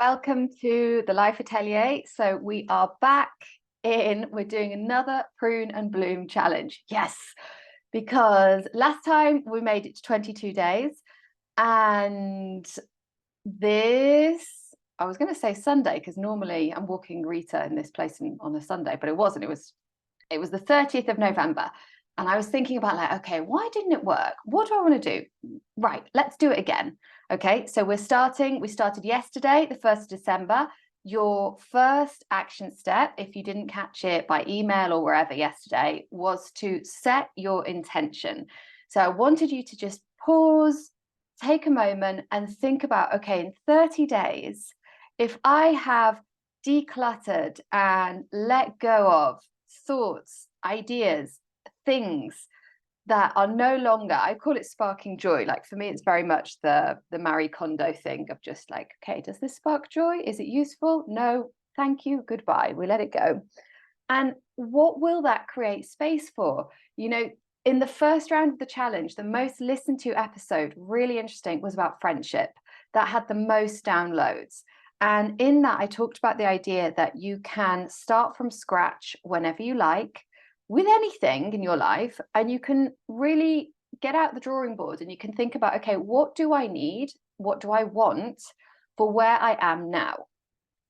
Welcome to the Life Atelier. So we are back we're doing another Prune and Bloom challenge. Yes, because last time we made it to 22 days and I was going to say Sunday because normally I'm walking Rita in this place on a Sunday, but it wasn't. It was the 30th of November. And I was thinking about okay, why didn't it work? What do I want to do? Right, let's do it again. Okay, so we started yesterday, the 1st of December. Your first action step, if you didn't catch it by email or wherever yesterday, was to set your intention. So I wanted you to just pause, take a moment and think about, okay, in 30 days, if I have decluttered and let go of thoughts, ideas, things that are no longer, I call it sparking joy. Like for me, it's very much the Marie Kondo thing of just okay, does this spark joy? Is it useful? No, thank you, goodbye. We let it go. And what will that create space for? In the first round of the challenge, the most listened to episode, really interesting, was about friendship. That had the most downloads. And in that, I talked about the idea that you can start from scratch whenever you like, with anything in your life, and you can really get out the drawing board and you can think about, okay, what do I need? What do I want for where I am now?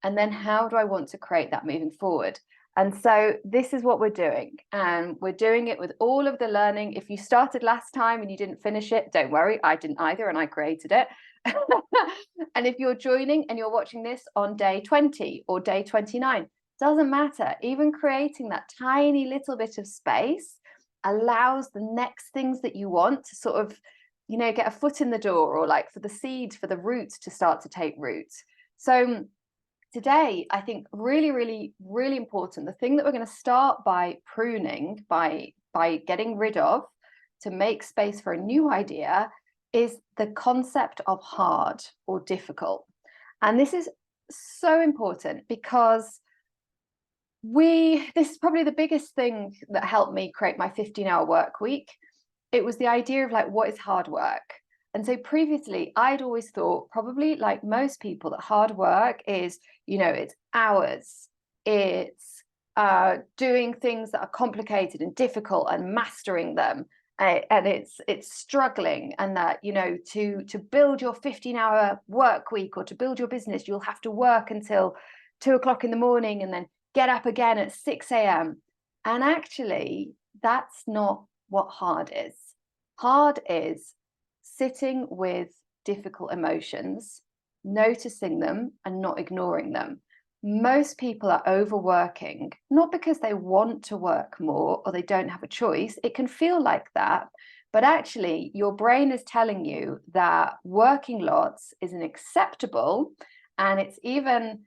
And then how do I want to create that moving forward? And so this is what we're doing. And we're doing it with all of the learning. If you started last time and you didn't finish it, don't worry, I didn't either, and I created it. And if you're joining and you're watching this on day 20 or day 29, doesn't matter. Even creating that tiny little bit of space allows the next things that you want to sort of, get a foot in the door, or for the seed, for the roots to start to take root. So today, I think really, really, really important, the thing that we're going to start by pruning, by getting rid of to make space for a new idea, is the concept of hard or difficult. And this is so important because this is probably the biggest thing that helped me create my 15-hour work week. It was the idea of what is hard work. And so previously I'd always thought, probably like most people, that hard work is, it's hours, it's doing things that are complicated and difficult and mastering them. And it's struggling, and that, to build your 15-hour work week or to build your business, you'll have to work until 2 o'clock in the morning and then get up again at 6 a.m. And actually, that's not what hard is. Hard is sitting with difficult emotions, noticing them and not ignoring them. Most people are overworking, not because they want to work more or they don't have a choice. It can feel like that, but actually your brain is telling you that working lots isn't acceptable, and it's even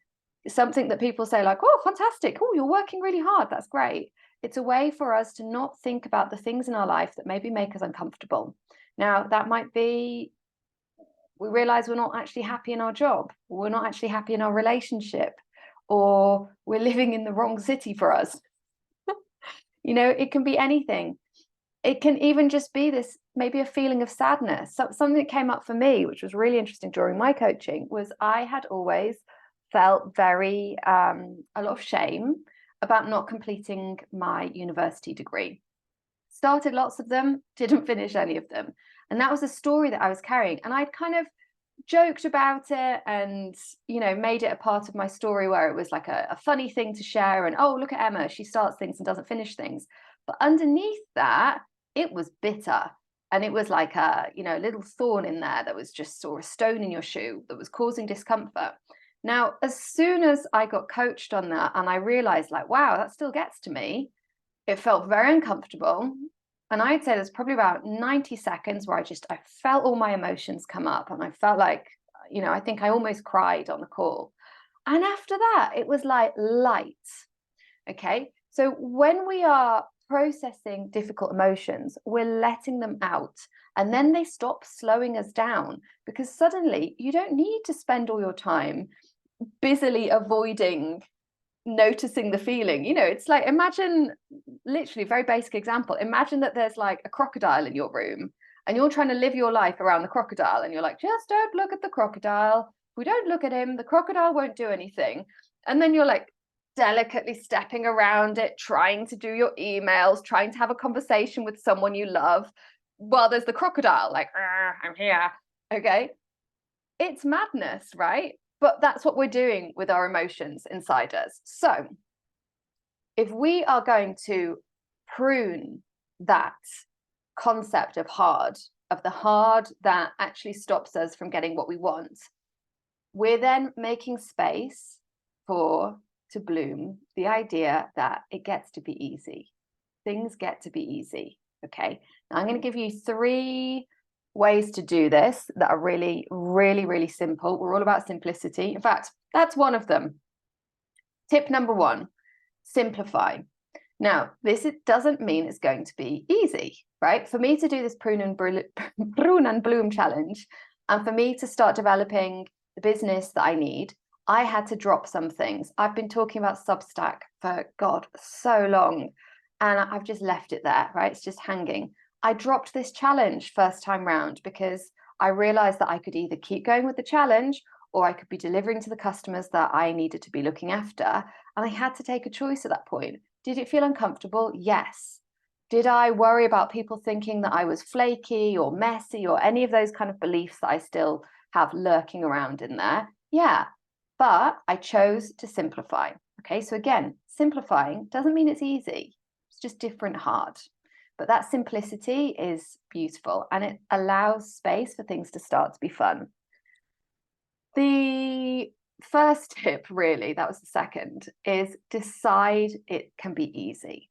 something that people say oh, fantastic, oh, you're working really hard, that's great. It's a way for us to not think about the things in our life that maybe make us uncomfortable. Now, that might be we realize we're not actually happy in our job, or we're not actually happy in our relationship, or we're living in the wrong city for us. It can be anything. It can even just be this, maybe a feeling of sadness. Something that came up for me, which was really interesting during my coaching, was I had always felt very a lot of shame about not completing my university degree. Started lots of them, didn't finish any of them. And that was a story that I was carrying. And I'd kind of joked about it and, made it a part of my story where it was like a funny thing to share. And, oh, look at Emma, she starts things and doesn't finish things. But underneath that, it was bitter. And it was like a little thorn in there that was just a stone in your shoe that was causing discomfort. Now, as soon as I got coached on that and I realized wow, that still gets to me, it felt very uncomfortable. And I'd say there's probably about 90 seconds where I felt all my emotions come up, and I felt I think I almost cried on the call. And after that, it was like light. Okay. So when we are processing difficult emotions, we're letting them out, and then they stop slowing us down, because suddenly you don't need to spend all your time busily avoiding noticing the feeling. It's imagine, literally, very basic example, imagine that there's a crocodile in your room and you're trying to live your life around the crocodile, and you're just don't look at the crocodile, If we don't look at him, the crocodile won't do anything. And then you're like delicately stepping around it, trying to do your emails, trying to have a conversation with someone you love, while there's the crocodile, like, I'm here. Okay. It's madness, right? But that's what we're doing with our emotions inside us. So if we are going to prune that concept of the hard that actually stops us from getting what we want, we're then making space to bloom the idea that it gets to be easy. Things get to be easy. Okay. Now I'm going to give you 3 ways to do this that are really, really, really simple. We're all about simplicity. In fact, that's one of them. Tip number 1, simplify. Now, it doesn't mean it's going to be easy, right? For me to do this Prune and Bloom challenge, and for me to start developing the business that I need, I had to drop some things. I've been talking about Substack for, God, so long, and I've just left it there, right? It's just hanging. I dropped this challenge first time round because I realized that I could either keep going with the challenge or I could be delivering to the customers that I needed to be looking after. And I had to take a choice at that point. Did it feel uncomfortable? Yes. Did I worry about people thinking that I was flaky or messy or any of those kind of beliefs that I still have lurking around in there? Yeah. But I chose to simplify. Okay. So again, simplifying doesn't mean it's easy. It's just different hard. But that simplicity is beautiful and it allows space for things to start to be fun. The first tip, really, that was the second, is decide it can be easy.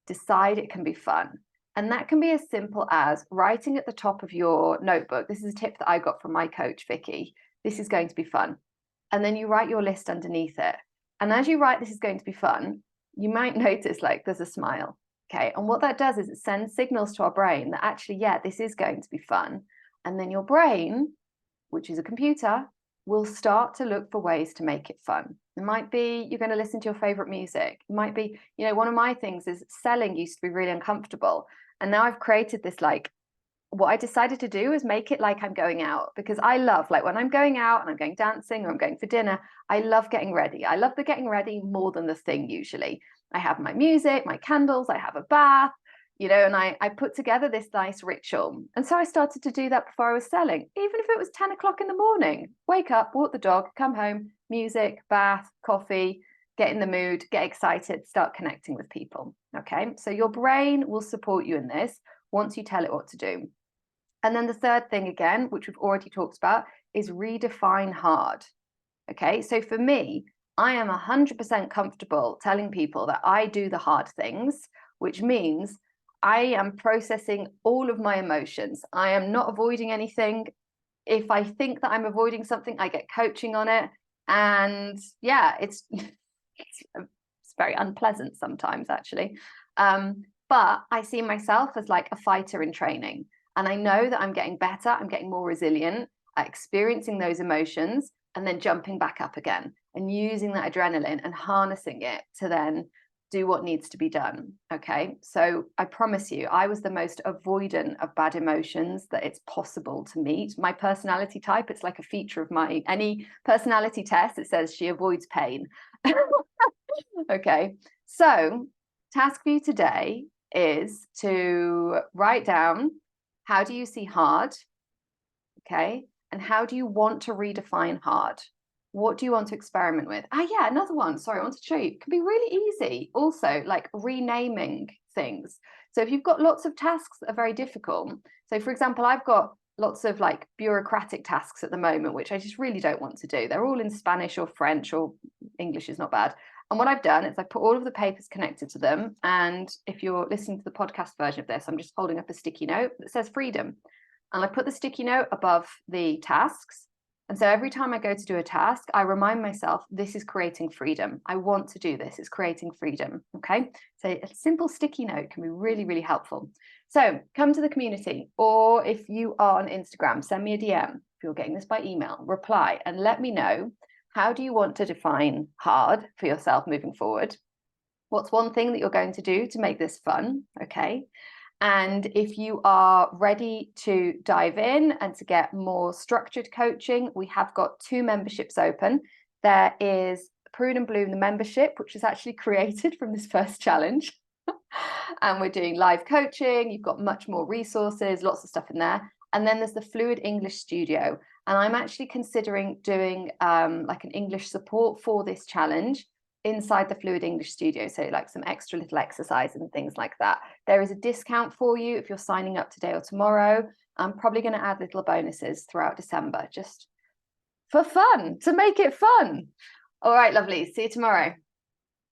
Decide it can be fun. And that can be as simple as writing at the top of your notebook. This is a tip that I got from my coach, Vicky. This is going to be fun. And then you write your list underneath it. And as you write, this is going to be fun, you might notice like there's a smile. Okay. And what that does is it sends signals to our brain that actually, yeah, this is going to be fun. And then your brain, which is a computer, will start to look for ways to make it fun. It might be you're going to listen to your favorite music. It might be, one of my things is selling used to be really uncomfortable. And now I've created this, like, what I decided to do is make it like I'm going out, because I love, like, when I'm going out and I'm going dancing or I'm going for dinner, I love getting ready. I love the getting ready more than the thing usually. I have my music, my candles, I have a bath, and I put together this nice ritual. And so I started to do that before I was selling, even if it was 10 o'clock in the morning. Wake up, walk the dog, come home, music, bath, coffee, get in the mood, get excited, start connecting with people. Okay, so your brain will support you in this once you tell it what to do. And then the third thing, again, which we've already talked about, is redefine hard. Okay, so for me, I am 100% comfortable telling people that I do the hard things, which means I am processing all of my emotions. I am not avoiding anything. If I think that I'm avoiding something, I get coaching on it. And yeah, it's very unpleasant sometimes, actually. But I see myself as like a fighter in training. And I know that I'm getting better. I'm getting more resilient at experiencing those emotions and then jumping back up again and using that adrenaline and harnessing it to then do what needs to be done. Okay. So I promise you, I was the most avoidant of bad emotions that it's possible to meet. My personality type, it's like a feature of any personality test. It says she avoids pain. Okay. So task for you today is to write down, how do you see hard? Okay. And how do you want to redefine hard? What do you want to experiment with? Yeah, another one. Sorry, I wanted to show you. It can be really easy. Also, like renaming things. So if you've got lots of tasks that are very difficult. So for example, I've got lots of like bureaucratic tasks at the moment, which I just really don't want to do. They're all in Spanish or French, or English is not bad. And what I've done is I put all of the papers connected to them. And if you're listening to the podcast version of this, I'm just holding up a sticky note that says freedom. And I put the sticky note above the tasks. And so every time I go to do a task, I remind myself, this is creating freedom. I want to do this. It's creating freedom. Okay. So a simple sticky note can be really, really helpful. So come to the community, or if you are on Instagram, send me a DM. If you're getting this by email, reply and let me know, how do you want to define hard for yourself moving forward? What's one thing that you're going to do to make this fun? Okay. And if you are ready to dive in and to get more structured coaching, we have got 2 memberships open. There is Prune Bloom, the membership, which was actually created from this first challenge. And we're doing live coaching. You've got much more resources, lots of stuff in there. And then there's the Fluid English Studio. And I'm actually considering doing like an English support for this challenge inside the Fluid English Studio. So like some extra little exercise and things like that. There is a discount for you if you're signing up today or tomorrow. I'm probably going to add little bonuses throughout December, just for fun, to make it fun. All right, lovely. See you tomorrow.